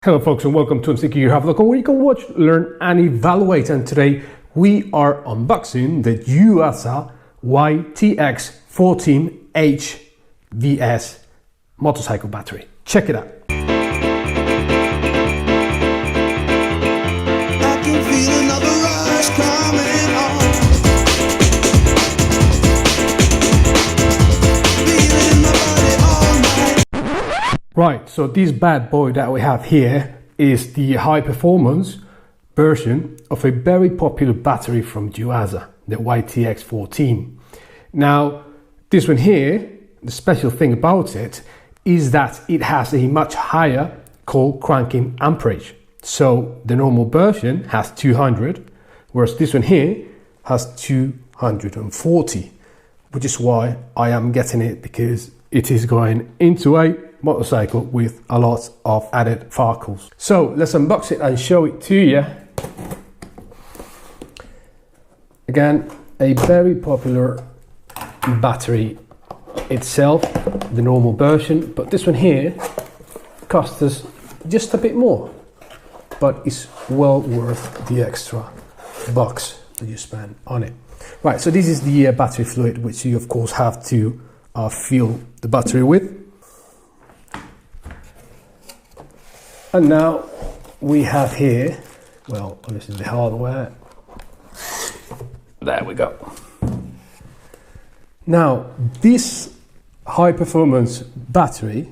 Hello folks and welcome to MCQ Have a Look, where you can watch, learn and evaluate. And today we are unboxing the Yuasa YTX14H BS motorcycle battery. Check it out. I can feel another rush coming on. Feeling my body all night. Right, so this bad boy that we have here is the high performance version of a very popular battery from Yuasa, the YTX14. Now, this one here, the special thing about it is that it has a much higher cold cranking amperage. So the normal version has 200, whereas this one here has 240, which is why I am getting it, because it is going into a motorcycle with a lot of added sparkles. So let's unbox it and show it to you. Again, a very popular battery itself, the normal version, but this one here costs us just a bit more, but it's well worth the extra bucks that you spend on it. Right, so this is the battery fluid, which you of course have to fill the battery with. And now we have here, well, this is the hardware. There we go. Now, this high performance battery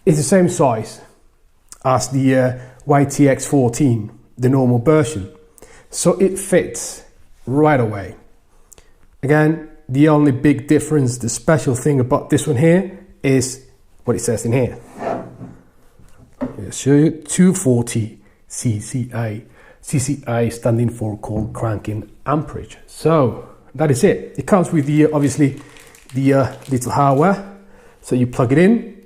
is the same size as the YTX14, the normal version. So it fits right away. Again, the only big difference, the special thing about this one here is what it says in here. I'll show you 240 CCA. CCA standing for cold cranking amperage. So that is it. It comes with the obviously the little hardware. So you plug it in,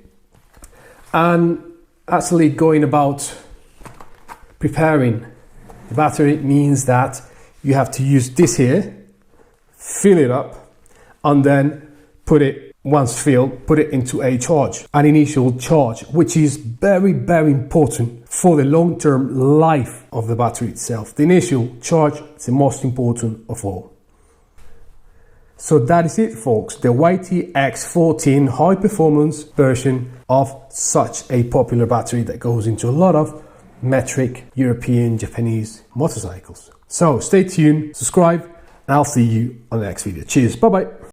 and actually going about preparing the battery means that you have to use this here, fill it up, and then put it, once filled, put it into a charge, an initial charge, which is very, very important for the long-term life of the battery itself. The initial charge is the most important of all. So that is it, folks. The YTX14 high performance version of such a popular battery that goes into a lot of metric European, Japanese motorcycles. So stay tuned, subscribe, and I'll see you on the next video. Cheers, bye bye.